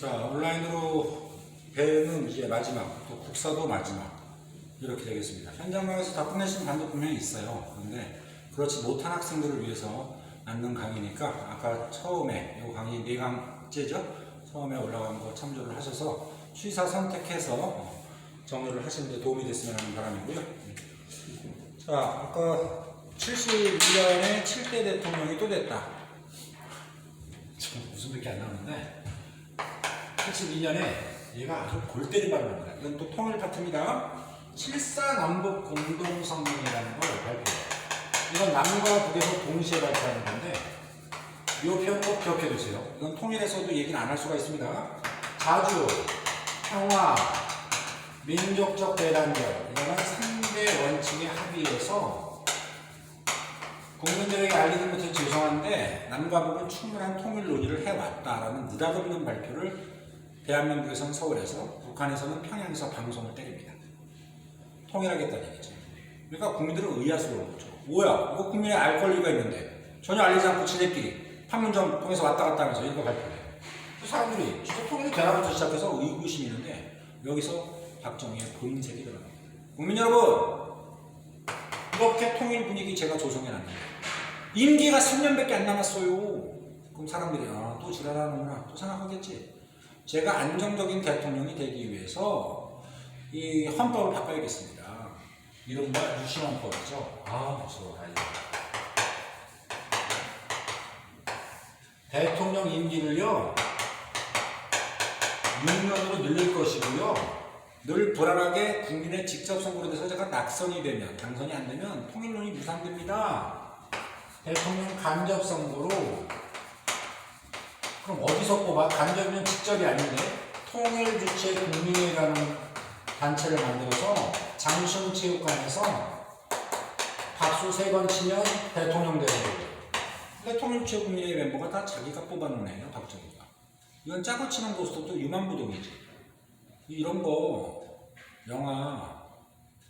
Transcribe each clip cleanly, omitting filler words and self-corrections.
자, 온라인으로 배는 이제 마지막, 또 국사도 마지막 이렇게 되겠습니다. 현장강에서 다 끝내신 반도 분명히 있어요. 그런데 그렇지 못한 학생들을 위해서 만든 강의니까 아까 처음에 이 강의 4강째죠? 처음에 올라간 거 참조를 하셔서 취사 선택해서 정리를 하시는 데 도움이 됐으면 하는 바람이고요. 자, 아까 71년에 7대 대통령이 또 됐다. 웃음밖에 안 나오는데 72년에 얘가 아주 골 때린 발언입니다. 이건 또 통일 파트입니다. 7.4 남북 공동성명이라는 걸 발표해요. 이건 남과 북에서 동시에 발표하는 건데 이 표현 꼭 기억해 두세요. 이건 통일에서도 얘기는 안 할 수가 있습니다. 자주, 평화, 민족적 대단결 이거는 3대 원칙에 합의해서 국민들에게 알리지 못해 죄송한데 남과 북은 충분한 통일 논의를 해왔다라는 느닷없는 발표를 대한민국에서는 서울에서, 북한에서는 평양에서 방송을 때립니다. 통일하겠다는 얘기죠. 그러니까 국민들은 의아스러운 거죠. 뭐야? 이거 국민에 알 권리가 있는데 전혀 알리지 않고 지네끼리 판문점 통해서 왔다 갔다 하면서 이거 발표해요. 사람들이 진짜 통일이 되나부터 시작해서 의구심이 있는데 여기서 박정희의 본색이 들어갑니다. 국민 여러분, 이렇게 통일 분위기 제가 조성해놨는데 임기가 3년밖에 안 남았어요. 그럼 사람들이 또 지랄하는구나 또 생각하겠지. 제가 안정적인 대통령이 되기 위해서 이 헌법을 바꿔야겠습니다. 이른바 유신헌법이죠. 무서워. 대통령 임기를요 6년으로 늘릴 것이고요. 늘 불안하게 국민의 직접 선거로 돼서 제가 낙선이 되면, 당선이 안 되면 통일론이 무산됩니다. 대통령 간접 선거로, 그럼 어디서 뽑아? 간접이면 직접이 아닌데 통일주체 국민회라는 단체를 만들어서 장충체육관에서 박수 3번 치면 대통령 되는 거예요. 근데 통일주체 국민회의 멤버가 다 자기가 뽑아놓은 애예요, 박정희가. 이건 짜고 치는 고스톱도 유만부동이지. 이런 거 영화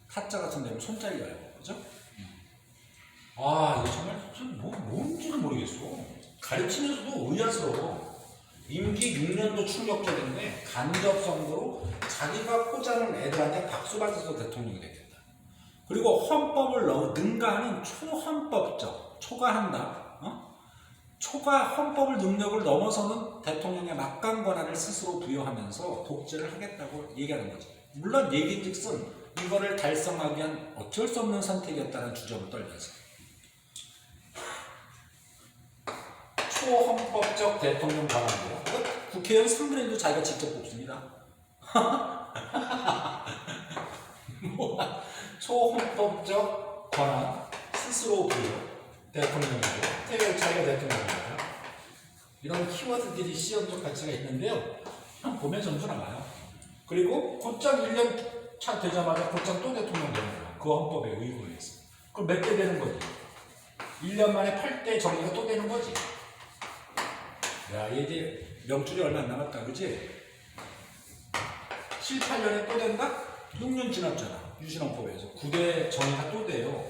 타짜 같은 데는 손 잘려요. 그죠? 이거 정말 뭔지는 모르겠어. 가르치면서도 의아스러워. 임기 6년도 충격적인데 간접 선거로 자기가 꽂아놓은 애들한테 박수 받아서 대통령이 되겠다. 그리고 헌법을 능가하는 초헌법적, 초과한다. 초과 헌법을 능력을 넘어서는 대통령의 막강 권한을 스스로 부여하면서 독재를 하겠다고 얘기하는 거죠. 물론 얘기인즉슨 이거를 달성하기 위한 어쩔 수 없는 선택이었다는 주장을 떨면서 초헌법적 대통령 권한으로 국회의원 3분의 1도 자기가 직접 뽑습니다. 초헌법적 권한 스스로 부여 대통령이고 자기가 대통령입니다. 이런 키워드들이 시험적 가치가 있는데요. 그냥 보면 점수 나와요. 그리고 곧장 1년 차 되자마자 곧장 또 대통령 되는 거야. 그 헌법에 의거해서. 그럼 몇 대 되는 거지? 1년 만에 8대 정리가 또 되는 거지. 야, 이제 명줄이 얼마 안 남았다, 그지? 7, 8년에 또 된다? 6년 지났잖아. 유신헌법에서 9대 정의가 또 돼요.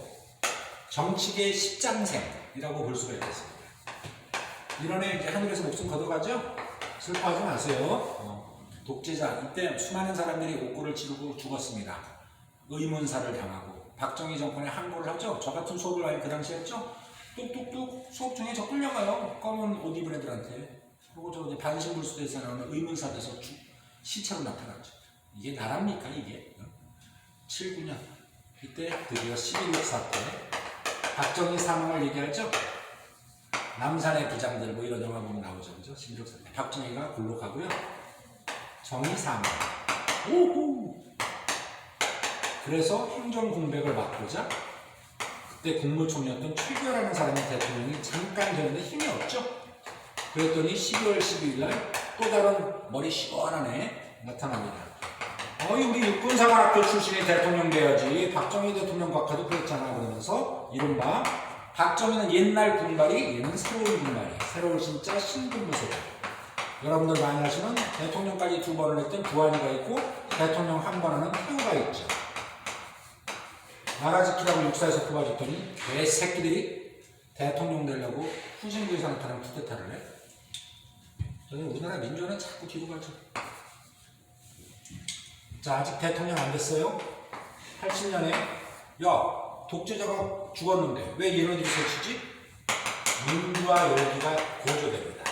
정치계 10장생이라고 볼 수가 있겠습니다. 이런 애 이제 하늘에서 목숨 걷어가죠? 슬퍼하지 마세요. 독재자, 이때 수많은 사람들이 옥고를 치르고 죽었습니다. 의문사를 당하고 박정희 정권에 항고를 하죠. 저 같은 수업을 많이 그 당시에 했죠. 뚝뚝뚝 수업 중에 저 끌려가요. 검은 옷 입은 애들한테. 그리고 저 이제 반신불수대에서 나오는 의문사 돼서 시체로 나타났죠. 이게 나랍니까 이게? 79년 이때 드디어 11.6 사태 박정희 사망을 얘기하죠. 남산의 부장들 뭐 이런 영화 보면 나오죠. 그죠? 11.6 사태 박정희가 굴록하고요. 정의 사망. 오호. 그래서 행정공백을 막고자 그때 국무총리였던 최규하라는 사람이 대통령이 잠깐 되는데 힘이 없죠. 그랬더니 12월 12일 날 또 다른 머리 시원한 애 나타납니다. 우리 육군사관학교 출신이 대통령 돼야지. 박정희 대통령 각하도 그랬잖아. 그러면서 이른바 박정희는 옛날 군발이, 얘는 새로운 군발이, 새로운 진짜 신군무소다. 여러분들 많이 아시는 대통령까지 2번을 했던 부안이가 있고 대통령 한 번 하는 태우가 있죠. 나라 지키라고 육사에서 뽑아줬더니 개새끼들이 대통령 되려고 후진국에서 나타난 쿠데타를 해. 저는 우리나라 민주화는 자꾸 뒤로 가죠. 자, 아직 대통령 안 됐어요. 80년에 야, 독재자가 죽었는데 왜 얘네들이 설치지? 민주화 열기가 고조됩니다.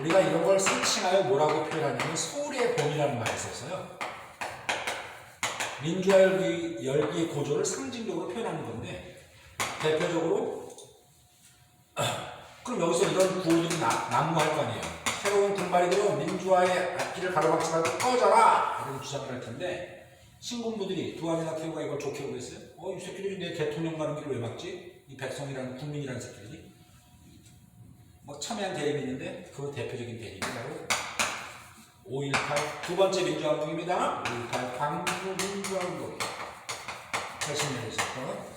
우리가 이런 걸 설칭하여 뭐라고 표현하냐면 서울의 봄이라는 말을 썼어요. 민주화 열기의 고조를 상징적으로 표현하는 건데, 대표적으로 그럼 여기서 이런 구호들이 난무할 거 아니에요. 새로운 군발이 들어 민주화의 앞길을 가로막지 말고 꺼져라! 이런 주장을 할 텐데, 신군부들이 두한이나 태우가 이걸 좋게 보고 있어요. 이 새끼들이 내 대통령 가는 길을 왜 막지? 이 백성이라는 국민이라는 새끼들이. 뭐 첨예한 대립이 있는데 그 대표적인 대립이 바로 5.18 두 번째 민주화운동입니다. 5.18 광주 민주화운동 80년에 있었던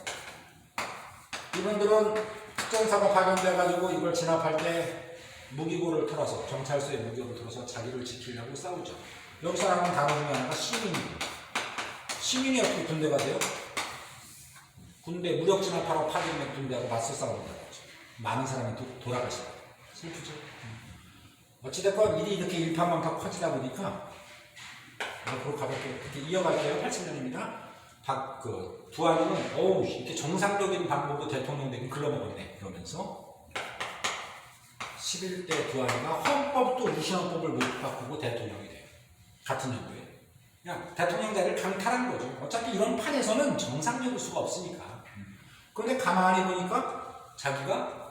이분들은 특전사가 파견돼가지고 이걸 진압할 때 무기고를 털어서 경찰서에 무기고를 털어서 자기를 지키려고 싸우죠. 여기서 나오는 단어 중에 하나가 시민입니다. 시민이 어떻게 군대가 돼요? 군대 무력 진압하러 파견된 군대하고 맞서 싸우는 거죠. 많은 사람이 돌아가시다. 슬프죠. 어찌됐건 일이 이렇게 일파만파 커지다 보니까 앞으로 가볍게 이렇게 이어갈게요. 80년입니다. 두한이는 이렇게 정상적인 방법으로 대통령 되긴 글러먹었네 이러면서 11대 두한이가 헌법도 유신헌법을 못 바꾸고 대통령이 돼요. 같은 연도에. 그냥 대통령 자리를 강탈한 거죠. 어차피 이런 판에서는 정상적일 수가 없으니까. 그런데 가만히 보니까 자기가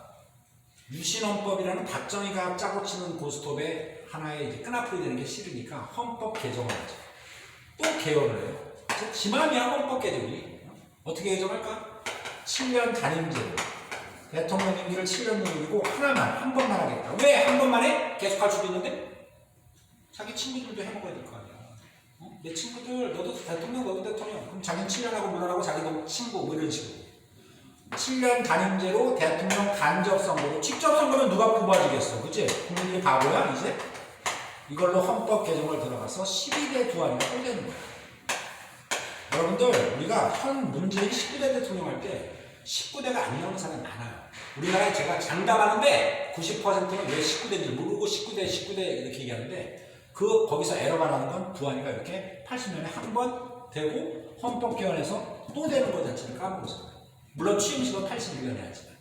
유신헌법이라는 박정희가 짜고 치는 고스톱에 하나의 이제 끈앞풀이 되는 게 싫으니까 헌법 개정을 하죠. 또 개헌을 해요. 지맘이야 헌법 개정이. 어떻게 개정할까? 7년 단임제로 대통령 임기를 7년 누리고 한 번만 하겠다. 왜 한 번만 해? 계속 할 수도 있는데 자기 친구들도 해먹어야 될 거 아니야. 내 친구들 너도 대통령 너도 대통령. 그럼 자기는 7년 하고 물러나고 자기도 친구 뭐 이런 식으로. 7년 단임제로 대통령 간접 선거로 직접 선거면 누가 뽑아주겠어, 그치? 국민들이 바보야 이제? 이걸로 헌법 개정을 들어가서 12대 두한이가 또 되는 거야. 여러분들 우리가 현 문재인 19대 대통령 할 때 19대가 안 나오는 사람이 많아요. 우리나라에 제가 장담하는데 90%는 왜 19대인지 모르고 19대 이렇게 얘기하는데 거기서 에러가 나는 건 두한이가 이렇게 80년에 한 번 되고 헌법 개헌해서 또 되는 것 자체를 까먹었어요. 물론 취임식은 81년에 하지만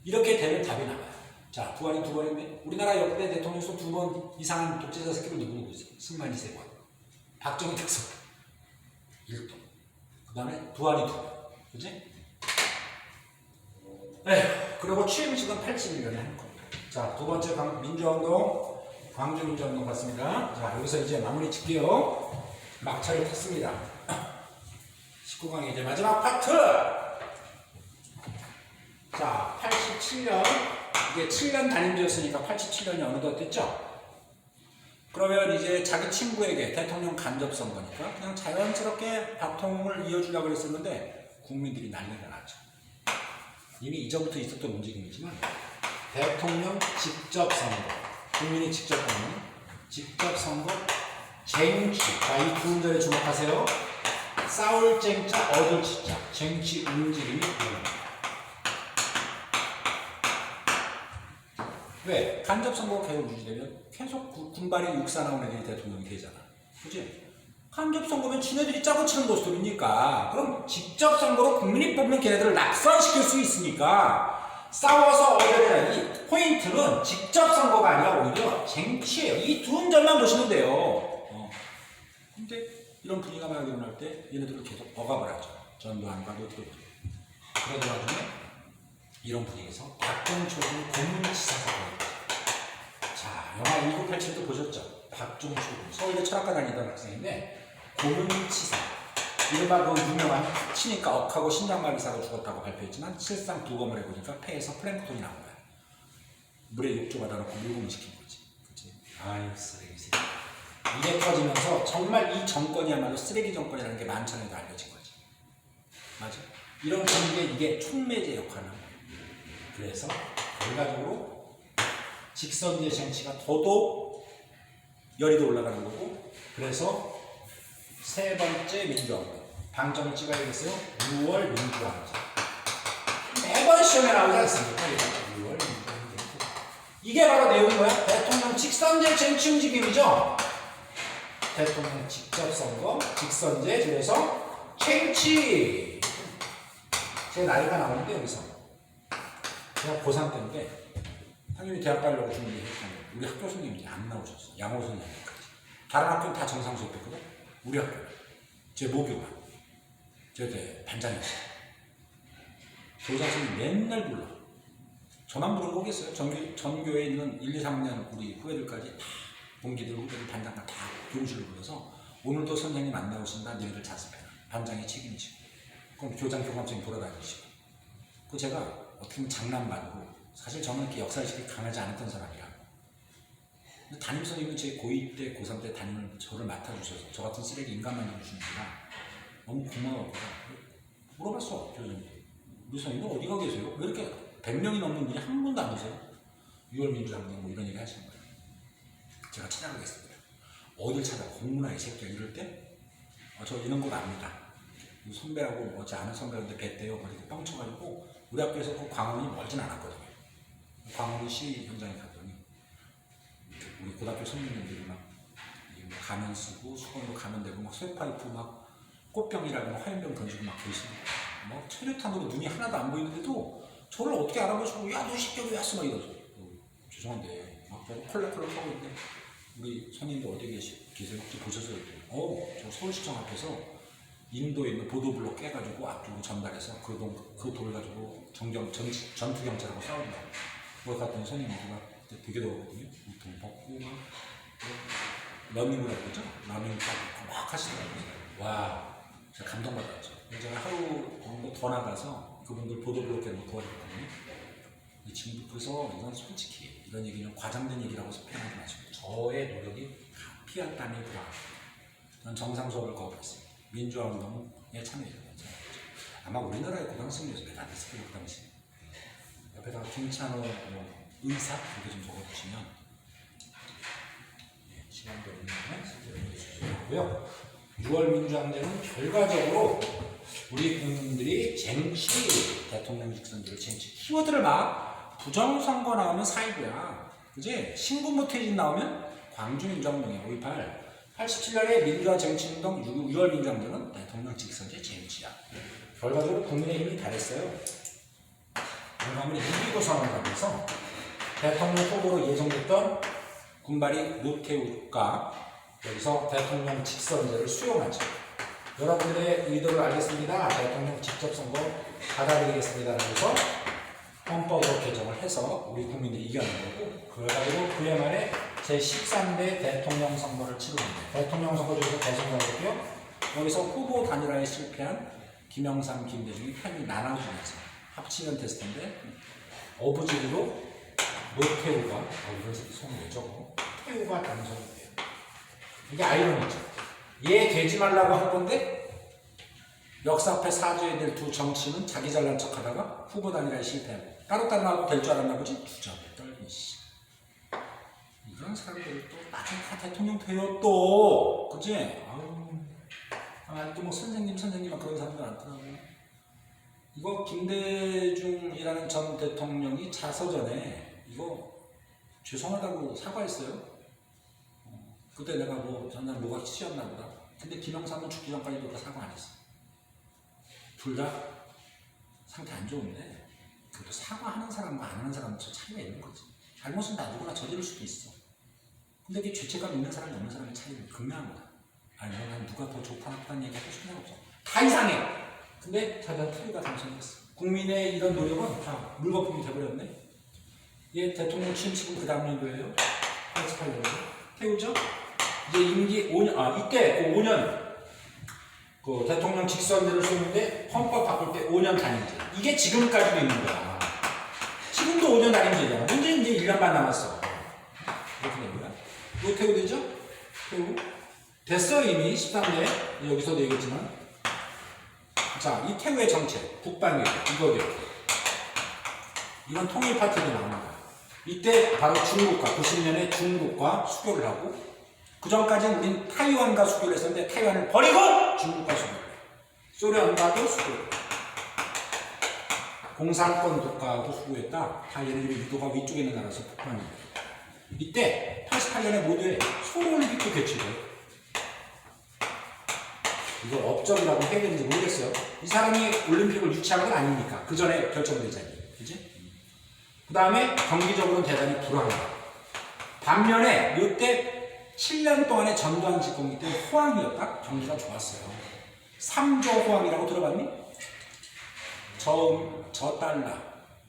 이렇게 되면 답이 나와요. 자, 두한이 두 번인데 우리나라 역대 대통령에서 2번 이상한 독재자 새끼를 누구 있어요? 승만이 3번, 박정희 특성 1동, 그 다음에 두한이 2번, 그치? 그리고 취임식은 81년에 하는 겁니다. 자, 두 번째 민주화운동, 광주 민주화운동 같습니다. 자, 여기서 이제 마무리 짓게요. 막차를 탔습니다. 19강의 이제 마지막 파트! 자, 87년, 이게 7년 단임제였으니까 87년이 어느덧 됐죠? 그러면 이제 자기 친구에게 대통령 간접 선거니까 그냥 자연스럽게 바통을 이어주려고 했었는데 국민들이 난리가 났죠. 이미 이전부터 있었던 움직임이지만 대통령 직접 선거, 국민이 직접 하는 직접 선거 쟁취. 자, 이 두 음절에 주목하세요. 싸울 쟁자, 얻을 치자. 쟁취 움직임이 보입니다. 왜? 간접선거가 계속 유지되면 계속 군발이 육사 나온 애들이 대통령이 되잖아. 그치? 간접선거면 지네들이 짜고 치는 모습이니까 그럼 직접선거로 국민이 뽑는 걔네들을 낙선시킬 수 있으니까 싸워서 얻어야 이 포인트는 직접선거가 아니라 오히려 쟁취예요. 이 두 음절만 보시면 돼요. 근데 이런 분위기가 막 일어날 때 얘네들은 계속 억압을 하죠. 전두환과 노태우. 그러던 와중에 이런 분위기에서 박정초군 고문치사 사건입니다. 자, 영화 1987도 보셨죠? 박정초군 서울대 철학과 다니던 학생인데 고문치사, 이른바 그 유명한 치니까 억하고 심장마비 사고 죽었다고 발표했지만 실상 부검을 해보니까 폐에서 플랭크톤이 나온 거야. 물에 욕조 받아놓고 물고문 시킨 거지. 그치? 아유 쓰레기. 이게 터지면서 정말 이 정권이야말로 쓰레기 정권이라는 게 만천에도 알려진 거지. 맞아? 이런 분위기에 이게 촉매제 역할을 합니다. 그래서 결과적으로 직선제 정치가 더더욱 열이 더 올라가는 거고, 그래서 세 번째 민주화운동, 방점을 찍어야겠어요. 6월 민주화운동. 매번 시험에 나오지 않습니까? 6월 민주화운동. 이게 바로 내용인 거야. 대통령 직선제 쟁취 움직임이죠. 대통령 직접 선거, 직선제, 그래서 쟁취. 제 나이가 나오는데 여기서 제가 고3 때인데 당연히 대학 가려고 준비했잖아요. 우리 학교 선생님이 안 나오셨어. 양호 선생님까지. 다른 학교는 다 정상 수업했거든. 우리 학교 제 모교가 제 반장이었어요. 교장 선생님 맨날 불러. 저만 부른 거겠어요. 전교에 있는 1, 2, 3년 우리 후배들까지 다 동기들, 후배들, 반장과 다 교무실로 불러서 오늘도 선생님 안 나오신다. 너희들 자습해라. 반장이 책임지고. 그럼 교장, 교감생이 돌아다니시고. 그 제가 어떻게 보면 장난반고 사실 저는 이렇게 역사의식이 강하지 않았던 사람이야. 근데 담임 선생님은 제 고2 때, 고3 때 담임을 저를 맡아주셔서 저 같은 쓰레기 인간 만들어주시니까 너무 고마웠고 물어봤어. 교수님. 우리 선생님 어디가 계세요? 왜 이렇게 100명이 넘는 분이 한 분도 안 오세요? 6월 민주항쟁 뭐 이런 얘기 하시는 거예요. 제가 찾아가겠습니다. 어딜 찾아? 공문화 이 새끼야 이럴 때? 저 이런 거 압니다. 선배하고 어제 아는 선배한테 뵀대요. 이렇게 뻥쳐가지고 우리 학교에서 그 광원이 멀진 않았거든요. 광원이 시 현장에 갔더니 우리 고등학교 선배님들이 막 가면 쓰고 수건으로 가면 되고 막 쇠파이프 막 꽃병이라고 화염병 던지고 막 계시고 뭐 철류탄으로 눈이 하나도 안 보이는데도 저를 어떻게 알아보시고 야 너 새끼 왜 왔어 막 이러죠. 죄송한데 막 콜렉콜렉 하고 있는데 우리 선생님들 어디 계세요? 혹시 보셨어요? 저 서울시청 앞에서 인도에 있는 보도블록 깨가지고 앞쪽으로 전달해서 그 돌 가지고 전투경찰하고 싸운다고. 그걸 갔더니 선생님들이 되게 더웠거든요. 돈 벗고 막 러닝을 하고 있죠? 러닝 막 하시더라고요. 와, 제가 감동받았죠. 제가 하루 정도 더 나가서 그분들 보도블록 깨는 거 도와줬거든요. 지금도 그래서 이건 솔직히 이런 얘기는 과장된 얘기라고 표현하지 마시고 저의 노력이 피할 땀이 들어갑니다. 저는 정상 수업을 거부했습니다. 민주화운동에 참여했습니다. 아마 우리나라의 고등학생에서 매달 됐을 거예요. 그 당시 옆에다가 김찬호 의사 이렇게 좀 적어주시면 시간도 있고요. 6월 민주항쟁은 결과적으로 우리 국민들이 쟁취, 대통령 직선제를 쟁취 키워드를 막 부정선거 나오면 4.19야. 그지? 신군부퇴진 나오면 광주민주항쟁이야. 5.18 87년에 민주화 쟁취운동 6월 민주항쟁은 대통령 직선제 쟁취야. 결과적으로 국민의힘이 잘했어요. 공감을 이기고 선언을 하면서 대통령 후보로 예정됐던 군발이 노태우가 여기서 대통령 직선제를 수용하죠. 여러분들의 의도를 알겠습니다. 대통령 직접 선거 받아들이겠습니다. 그래서 헌법으로 개정을 해서 우리 국민들이 이겨낸 거고 그래가지고 그해 말에 제13대 대통령 선거를 치릅니다. 대통령 선거 중에서 대선거였고요. 여기서 후보 단일화에 실패한 김영삼, 김대중이 편이 나눠지면서 합치면 됐을 텐데 어부지리로 노태우가 이런 새끼 손을 왜 적어? 태우가 당선이 돼요. 이게 아이러니죠. 얘 되지 말라고 한 건데 역사 앞에 사죄해야 될 두 정치는 자기 잘난 척하다가 후보 단일화에 실패하고 따로따로 나도 될 줄 알았나 보지? 주접을 떨기 씨. 이런 사람들이 또 나중에 다 대통령 돼요 또. 그치? 또 뭐 선생님 그런 사람들 많더라고. 이거 김대중이라는 전 대통령이 자서전에 이거 죄송하다고 사과했어요. 그때 내가 전날 뭐가 치였나 보다. 근데 김영삼은 죽기 전까지도 사과 안 했어. 둘 다 상태 안 좋은데 그래도 사과하는 사람과 안 하는 사람은 차이가 있는 거지. 잘못은 나 누구나 저지를 수도 있어. 근데 이게 죄책감 있는 사람이 없는 사람의 차이는 극명한 거다. 아니 난 누가 더 좋다 나쁘다는 얘기 하고 싶은 적 없어. 다 이상해. 근데 자기가 태우가 당선됐어. 국민의 이런 노력은 다 물거품이 돼버렸네. 얘 대통령 취임 지금 그 다음 년도예요. 88년도. 태우죠? 이제 임기 5년, 이때 5년 그 대통령 직선제를 쓰는데 헌법 바꿀 때 5년 단임제. 이게 지금까지도 있는 거야. 지금도 5년 단임제잖아. 문제는 이제 1년만 남았어. 이렇게 됩니다. 노태우 되죠? 태우. 됐어 이미 13대 여기서도 얘기했지만 자, 이 태우의 정책 국방위 이거죠. 이건 통일 파트도 나옵니다. 이때 바로 중국과 90년에 중국과 수교를 하고 그 전까지는 우린 타이완과 수교를 했었는데 타이완을 버리고 중국과 수교를 해요. 소련과도 수교를 해요. 공산권 국가하고 수구했다. 다 얘네들이 유도가 위쪽에 있는 나라에서 폭발합니다. 이때 88년에 모두의 소올림픽도 개최돼요. 이걸 업적이라고 해야 되는지 모르겠어요. 이 사람이 올림픽을 유치한 건 아니니까. 그 전에 결정되잖아요. 그지? 그 다음에 경기적으로는 대단히 불황이다. 반면에 이때 7년 동안의 전두환 집권기 때 호황이었다? 경기가 좋았어요. 3조 호황이라고 들어봤니? 저달러,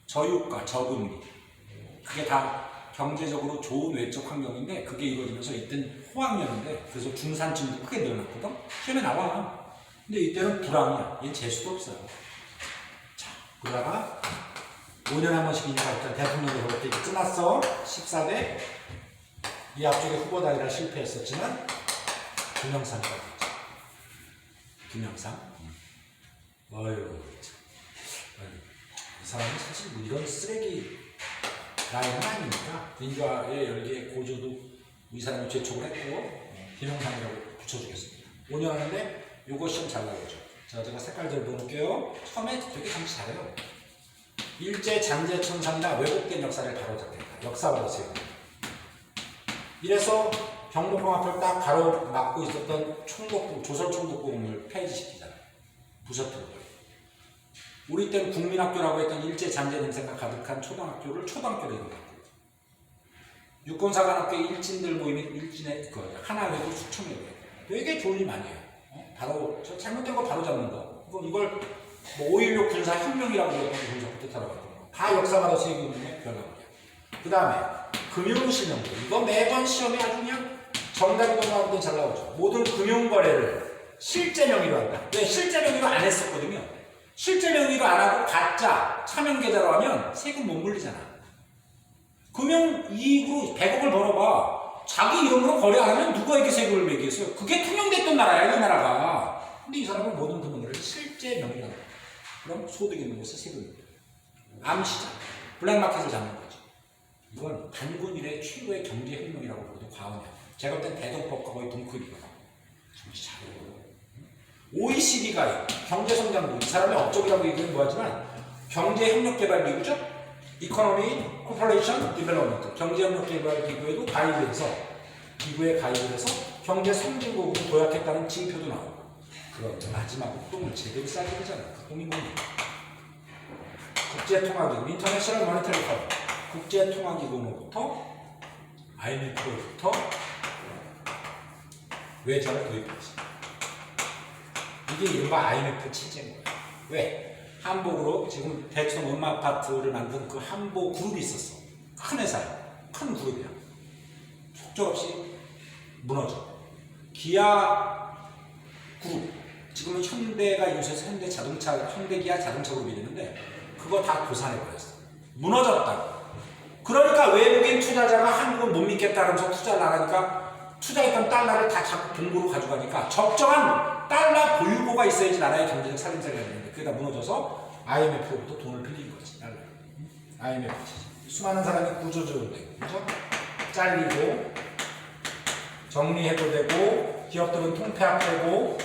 저유가, 저금리. 그게 다 경제적으로 좋은 외적 환경인데 그게 이루어지면서 이때는 호황이었는데 그래서 중산층도 크게 늘어났거든? 시험에 나와. 근데 이때는 불황이야. 얘는 재수도 없어요. 자, 그러다가 5년에 한 번씩이니까 일단 대통령도 그렇게 끝났어. 14대. 이 앞쪽에 후보 단일화 실패했었지만 김영삼까지 있죠. 김영삼. 어휴, 이 사람은 사실 뭐 이런 쓰레기 라인은 아니니까 민주화의 열기에 고조도 이 사람이 재촉을 했고 김영삼이라고 붙여주겠습니다. 5년 하는데 요거 시험 잘 나오죠. 자, 제가 색깔들 넣어놓을게요. 처음에 되게 정치 잘해요. 일제 잔재 천상이나 왜곡된 역사를 바로잡겠다. 역사 바로세요. 이래서 경복궁 앞을 딱 가로막고 있었던 조선 총독궁을 폐지시키잖아요. 부셔뜨려요. 우리 때는 국민학교라고 했던 일제 잔재 냄새가 가득한 초등학교를 초등학교로 이름바꾸고 유권사관학교 일진들 모임이 일진의 하나회도 수청회고요. 되게 좋은 일 많이 해요. 바로 저 잘못된 거 바로 잡는 거. 이걸 뭐 5.16 군사혁명이라고 했던 군사부터 따라갔던 거. 다 역사바로 세계운동의 결과물이야. 그 다음에 금융실명제. 이거 매번 시험에 아주 그냥 정답이 나오는데 잘 나오죠. 모든 금융거래를 실제 명의로 한다. 왜? 실제 명의로 안 했었거든요. 실제 명의로 안 하고 가짜 차명계좌로 하면 세금 못 물리잖아. 금융이익으로 100억을 벌어봐. 자기 이름으로 거래 안 하면 누구에게 세금을 매기겠어요? 그게 통용됐던 나라야, 이 나라가. 근데 이 사람은 모든 금융거래를 실제 명의로 한다. 그럼 소득 있는 곳에 세금을 물려. 암시장, 블랙마켓을 잡는 거죠. 이건 단군 이래 최고의 경제혁명이라고 보고도 과언이야. 제가 볼 땐 대동법과 거의 동급이거든. 정치 잘해요. OECD 가입, 경제성장부, 이 사람의 업적이라고 얘기는 뭐하지만 경제협력개발기구죠? 이코노미 코퍼레이션 디벨롭먼트, 경제협력개발기구에도 가입해서 기구에 가입을 해서 경제선진국으로 도약했다는 징표도 나오고 그런데 마지막으로 똥을 제대로 싸게 되잖아. 그 똥이 뭐니? 국제통화기구, 인터내셔널 모니터리 펀드, 국제통화기구로부터 IMF로부터 외자를 도입했습니다. 이게 이른바 IMF 체제인 거예요. 왜? 한복으로 지금 대충 음마 아파트를 만든 그 한복 그룹이 있었어. 큰 회사야. 큰 그룹이야. 속절없이 무너져. 기아 그룹. 지금은 현대가 요새서 현대기아 자동차 그룹이 되는데 그거 다 도산해버렸어. 무너졌다고. 그러니까 외국인 투자자가 한국을 못 믿겠다면서 투자를 안 하니까 투자했던 달러를 다 자꾸 동부로 가져가니까 적정한 달러 보유고가 있어야지 나라의 경제적 살림살이가 되는데 그게 다 무너져서 IMF로부터 돈을 빌린 거지. 달러. IMF 수많은 사람이 구조조정되고 그죠? 잘리고 정리해고되고 기업들은 통폐합되고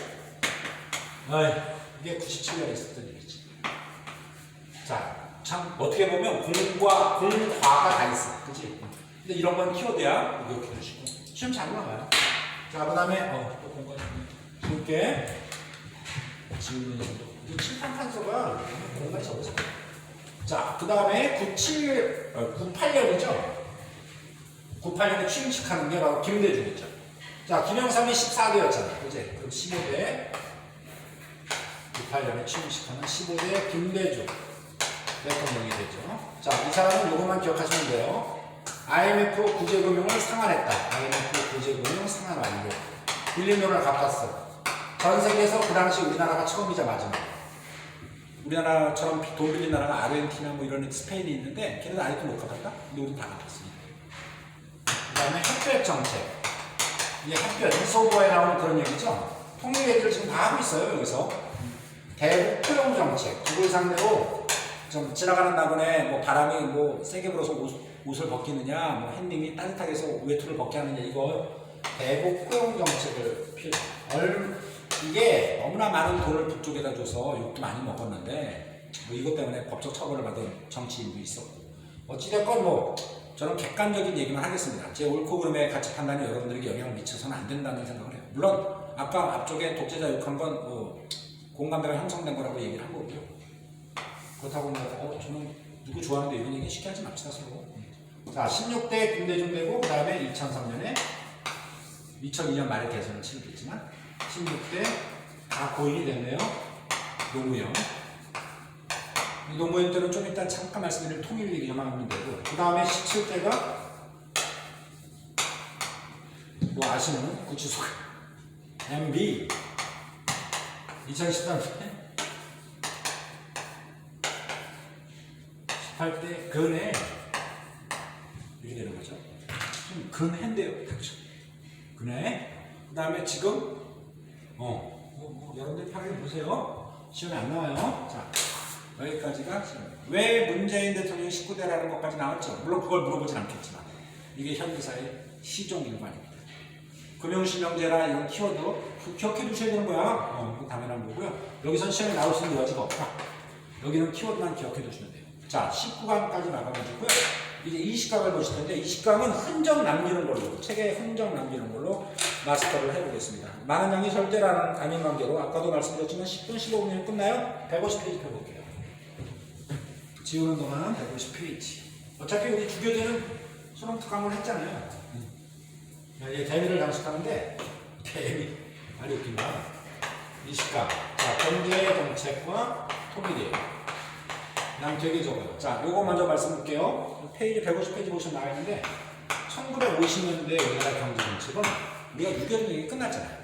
이게 97년에 있었던 일이지. 자, 참 어떻게 보면 공과가 다 있어. 그치? 근데 이런 건 키워드야. 이렇게 두시고 시험 잘 나가요. 자, 그 다음에 또 공과 줄게. 질문이 이 칠판 판서가 공간이 적어서. 자, 그 다음에 98년이죠. 98년에 취임식 하는 게 바로 김대중이죠. 자, 김영삼이 14대였잖아. 그지? 그럼 15대. 98년에 취임식 하는 15대 김대중 대통령이 되죠. 자, 이 사람은 이것만 기억하시면 돼요. IMF 구제금융을 상환했다. IMF 구제금융 상환 완료. 빌린 돈을 갚았어. 전 세계에서 그 당시 우리나라가 처음이자 마지막. 우리나라처럼 돈 빌린 나라가 아르헨티나 뭐 이런 스페인이 있는데 걔네는 아직도 못 갚았다? 근데 우리는 다 갚았습니다. 그 다음에 햇볕 정책. 이게 햇볕, 소보에 나오는 그런 얘기죠. 통일 얘기를 지금 다 하고 있어요, 여기서. 대북 포용 정책. 누굴 상대로 좀 지나가는 나그네 뭐 바람이 뭐 세게 불어서 옷을 벗기느냐, 뭐 햇님이 따뜻하게 해서 외투를 벗게 하느냐, 이거 대북 포용 정책을 이게 너무나 많은 돈을 북쪽에다 줘서 욕도 많이 먹었는데 뭐 이것 때문에 법적 처벌을 받은 정치인도 있었고 어찌됐건 뭐 저는 객관적인 얘기만 하겠습니다. 제 옳고 그름의 가치 판단이 여러분들에게 영향을 미쳐서는 안 된다는 생각을 해요. 물론 아까 앞쪽에 독재자 욕한 건 공감대가 형성된 거라고 얘기를 한 거고요. 그렇다고 뭐 저는 누구 좋아하는데 이런 얘기 쉽게 하지 맙시다 서로. 자 16대 김대중 되고 그 다음에 2003년에 2002년 말에 대선을 치르겠지만 16대 다 고인이 됐네요. 노무현. 이 노무현 때는 좀 이따 잠깐 말씀드릴 통일 얘기만 하면 되고 그 다음에 17대가 뭐 아시는 구치소 MB 2013년에 18대 근해 이렇게 되는 거죠. 좀 근해인데요. 그렇죠. 근해. 그 다음에 지금 여러분들 편하게 보세요. 시험에 안 나와요. 자 여기까지가 왜 문재인 대통령이 19대라는 것까지 나왔죠. 물론 그걸 물어보진 않겠지만 이게 현대사의 시종 일관입니다. 금융실명제라 이런 키워드 기억해 두셔야 되는 거야. 그건 당연한 거고요. 여기선 시험에 나올 수 있는 여지가 없다. 여기는 키워드만 기억해 두시면 돼요. 자 19강까지 나가가지고요. 이제 20강을 보실 텐데 20강은 흔적 남기는 걸로 책에 흔적 남기는 걸로 마스터를 해보겠습니다. 많은 양이 절대라는 아닌 관계로 아까도 말씀드렸지만 10분 15분이면 끝나요. 150페이지 펴볼게요. 지우는 동안 150페이지. 어차피 우리 주교제는 수능 특강을 했잖아요. 이제 대미를 장식하는데 대미 아주 웃긴다. 20강. 자 경제 정책과 통일이에요. 그냥 되게 적어요. 자, 요거 먼저 말씀드릴게요. 페이지 150페이지 보시면 나와 있는데 1950년대 우리나라 경제 정책은 우리가 6.25 전쟁이 끝났잖아요.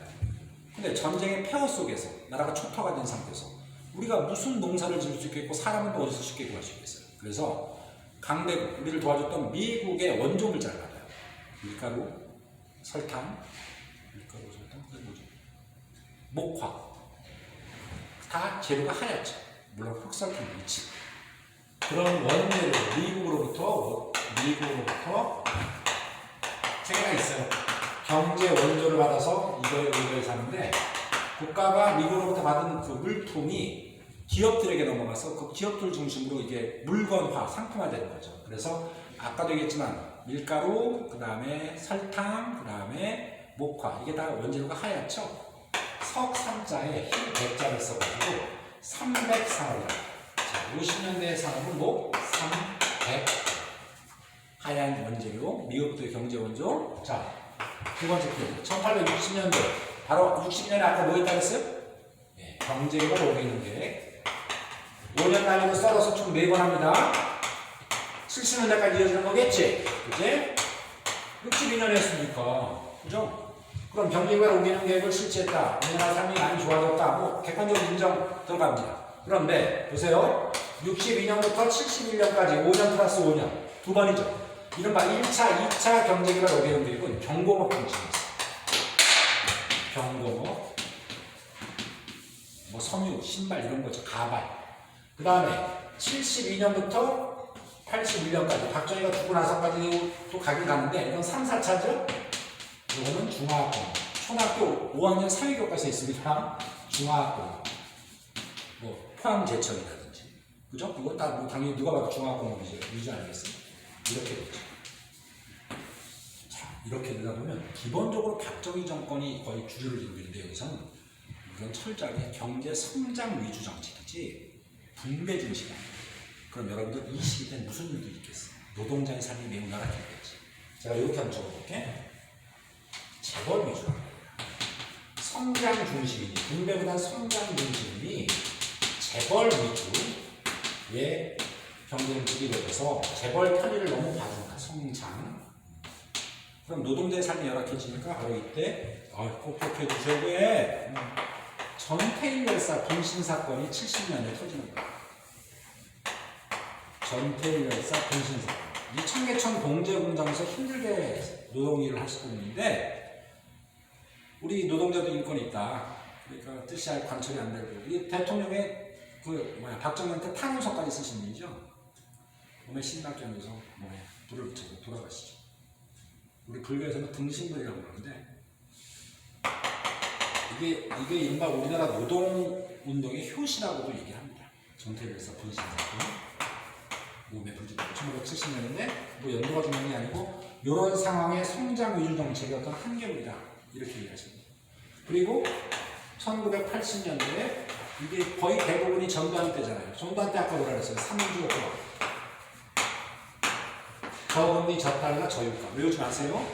근데 전쟁의 폐허 속에서 나라가 초토화 된 상태에서 우리가 무슨 농사를 지을 수 있겠고 사람은 또 어디서 쉽게 구할 수 있겠어요. 그래서 강대국, 우리를 도와줬던 미국의 원조 물자를 받아요. 밀가루, 설탕, 그게 뭐죠? 목화. 다 재료가 하얗죠. 물론 흑설탕도 있지. 그런 원료를 미국으로부터 세계가 있어요. 경제 원조를 받아서 이거에 사는데 국가가 미국으로부터 받은 그 물통이 기업들에게 넘어가서 그 기업들 중심으로 이게 물건화, 상품화되는 거죠. 그래서 아까도 얘기했지만 밀가루, 그 다음에 설탕, 그 다음에 목화 이게 다 원재료가 하얗죠. 석삼자에 흰 백자를 써가지고 300산업이라고. 자, 50년대 산업은 뭐? 300 하얀 원재료, 미국부터의 경제 원조. 자, 두 번째 표 1860년대 바로 60년에 아까 뭐 했다고 했어요? 네, 경제가 오고 있는 게 5년 단위로 썰어서 총 4번 합니다. 70년대까지 이어지는 거겠지? 그치? 62년에 했으니까 그죠? 그럼 경제가 옮기는 계획을 실시했다. 우리나라 삶이 많이 좋아졌다. 뭐 객관적으로 인정 들어갑니다. 그런데 보세요. 62년부터 71년까지 5년 플러스 5년 두 번이죠. 이른바 1차, 2차 경제개발 5개년 계획은 경공업 중심이었어요. 경공업, 뭐 섬유, 신발 이런 거죠. 가발. 그 다음에 72년부터 81년까지 박정희가 죽고 나서까지 또 가긴 가는데 이건 3, 4차죠. 이거는 중화학공. 초등학교 5학년 사회교과서에 있습니다. 중화학공. 뭐 포항제철이라든지. 그죠? 이거 다 뭐 당연히 누가 봐도 중화학공업이죠. 유지 아니겠어요? 이렇게 되죠. 자, 이렇게 되다 보면 기본적으로 박정희 정권이 거의 주류를 이루고 있는데 여기서는 이건 철저하게 경제 성장 위주 정책이지 분배 중심이 아니에요. 그럼 여러분들 이 시기에 무슨 일도 있겠어요? 노동자의 삶이 매우 열악했겠지. 제가 이렇게 한번 적어볼게. 재벌 위주로 성장 중심이니 분배보다 성장 중심이니 재벌 위주의 경쟁국이 되어서 재벌 편의를 너무 봐준다. 성장. 그럼 노동자의 삶이 열악해지니까 바로 이때 꼭 기억해 주셔야 돼. 전태일열사 분신 사건이 70년에 터지는 거예요. 전태일열사 분신 사건. 이 청계천 봉제공장에서 힘들게 노동일을 하시고 있는데 우리 노동자도 인권이 있다. 그러니까 뜻이 아예 관철이 안 되고 이 대통령의 박정희한테 탄원서까지 쓰신 분이죠. 몸에 신나게 하면서 몸에 불을 붙여서 돌아가시죠. 우리 불교에서는 등신불이라고 그러는데 이게 이른바 우리나라 노동운동의 효시라고도 얘기를 합니다. 정태일 열사 분신 사건, 몸에 불지 1970년인데 뭐 연도가 중요한 게 아니고 이런 상황의 성장 위주 정책의 어떤 한계물이다 이렇게 얘기하십니다. 그리고 1980년대에 이게 거의 대부분이 전두환 때잖아요. 전두환 때 아까 뭐라 그랬어요? 3주 효과. 저금리, 저달러, 저유가. 외우지 마세요.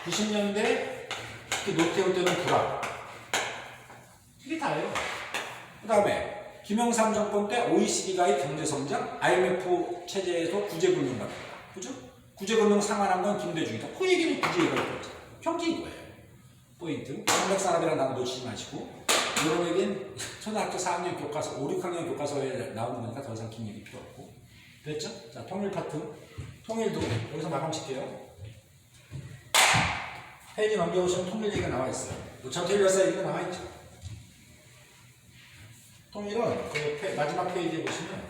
90년대 특히 노태우 때는 불황. 이게 다예요. 그 다음에 김영삼 정권 때 OECD가의 경제성장, IMF 체제에서 구제금융 받았다. 그죠? 구제금융 상환한 건 김대중이다. 그 얘기는 굳이 얘기할 거 없잖아요. 경제 이거예요. 포인트. 한백산업이라는 단어 놓치지 마시고 이런 얘기는 초등학교 4학년 교과서, 5, 6학년 교과서에 나오는 거니까 더 이상 긴 얘기 필요 없고. 됐죠? 자, 통일 파트. 통일도 여기서 마감 칠게요. 페이지 넘겨오시면 통일 얘기가 나와 있어요. 정태일 열사 얘기가 나와 있죠. 통일은 그 마지막 페이지에 보시면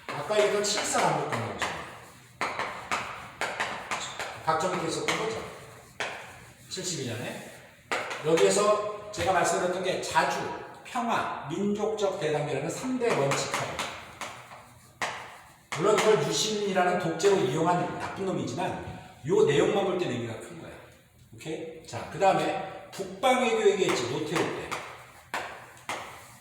아까 얘기했던 7.4 남북관계 보시면 박정희가 있었던 거죠. 72년에 여기에서 제가 말씀드렸던 게 자주, 평화, 민족적 대단계라는 3대 원칙하고 물론 이걸 유신이라는 독재로 이용한 나쁜 놈이지만 요 내용만 볼 때 의미가 큰 거야. 오케이? 자, 그 다음에 북방외교 얘기했지. 노태우 때.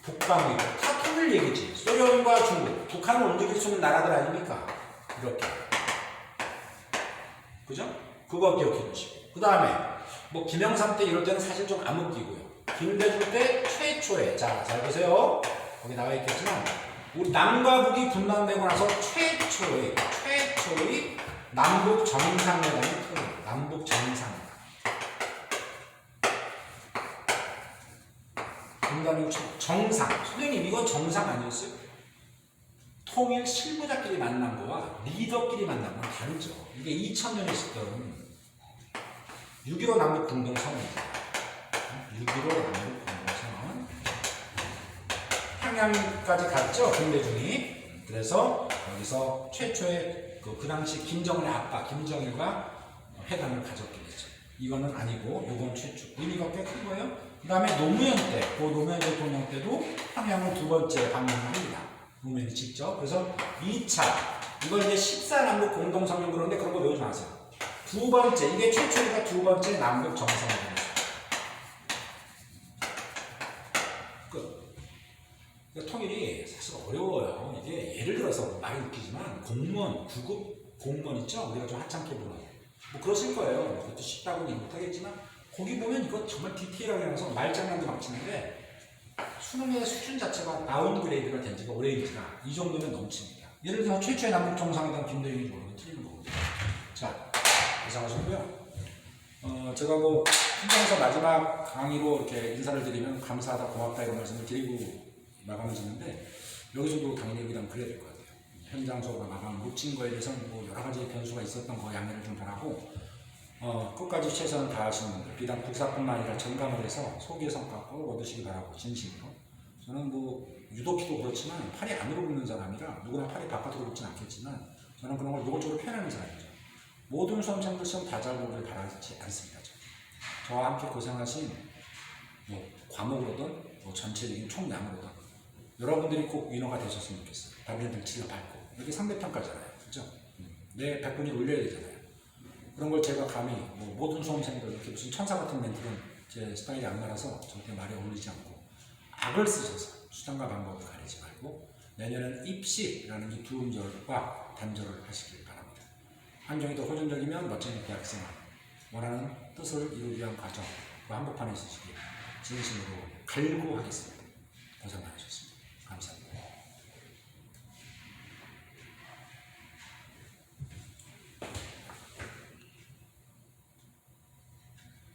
북방외교. 다 통일 얘기지. 소련과 중국. 북한을 움직일 수 있는 나라들 아닙니까? 이렇게. 그죠? 그거 기억해 두시고. 그 다음에 뭐 김영삼 때 이럴 때는 사실 좀 암흑기고요. 김대중 때 최초의, 자, 잘 보세요. 거기 나와 있겠지만 우리 남과 북이 분단되고 나서 최초의 남북 정상회담이 터져요. 남북 정상회담. 분단이고 정상. 선생님 이건 정상 아니었어요? 통일 실무자끼리 만난 거와 리더끼리 만난 건 다르죠. 이게 2000년에 있었던 6.15 남북 공동선언입니다. 6.15 남북 공동선언. 평양까지 갔죠, 김대중이. 그래서 여기서 최초의 그 당시 김정은의 아빠 김정일과 회담을 가졌게 되죠. 이거는 아니고 이건 최초. 의미가 꽤 큰 거예요. 그 다음에 노무현 때, 그 노무현 대통령 때도 평양을 두 번째 방문을 합니다. 노무현이 직접. 그래서 2차, 이걸 이제 14남북 공동성명 그러는데 그런 거 외우지 마세요. 두 번째, 이게 최초니까 두 번째 남북 정상회담이죠. 통일이 사실 어려워요. 이게 예를 들어서 말이 웃기지만 공무원, 9급 공무원 있죠? 우리가 좀 하찮게 보는. 뭐 그러실 거예요. 그것도 쉽다고는 얘기 못하겠지만 거기 보면 이거 정말 디테일하게 해서 말장난도 막 치는데 수능의 수준 자체가 다운그레이드가 된 지가 오래이지가 이 정도면 넘칩니다. 예를 들어 최초의 남북 정상회담 김대중이 모르면 틀리는 거거든요. 자, 이상하셨고요. 제가 뭐 현장에서 마지막 강의로 이렇게 인사를 드리면 감사하다, 고맙다 이런 말씀을 드리고 마감을 짓는데 여기서도 당연히 여기랑 그래야 될 것 같아요. 현장 수업과 마감 못 친 거에 대해서는 뭐 여러 가지 변수가 있었던 거 양해를 좀 바라고 끝까지 최선을 다하시는 분들 비단 국사뿐만 아니라 전감을 해서 소기의 성과 꼭 얻으시기 바라고 진심으로. 저는 뭐 유도피도 그렇지만 팔이 안으로 굽는 사람이라 누구나 팔이 바깥으로 굽진 않겠지만 저는 그런 걸 노골적으로 표현하는 사람이죠. 모든 수험생들 시험 다 잘 보길 바라지 않습니다. 저와 함께 고생하신 뭐 과목으로든 뭐 전체적인 총량으로든 여러분들이 꼭 위너가 되셨으면 좋겠어요. 다른 등치가 밝고 이렇게 상대평가잖아요. 그죠? 내 100분이 올려야 되잖아요. 그런 걸 제가 감히 뭐 모든 수험생들 이렇게 무슨 천사 같은 멘트는 제 스타일이 안 맞아서 절대 말에 어울리지 않고 악을 쓰셔서 수단과 방법을 가리지 말고 내년에는 입시라는 이 두 음절과 단절을 하시길 바랍니다. 환경이 더 호전적이면 멋진 대학생활, 원하는 뜻을 이루기 위한 과정과 한복판에 있으시길 진심으로 갈구하겠습니다. 고생 많으셨습니다. 감사합니다.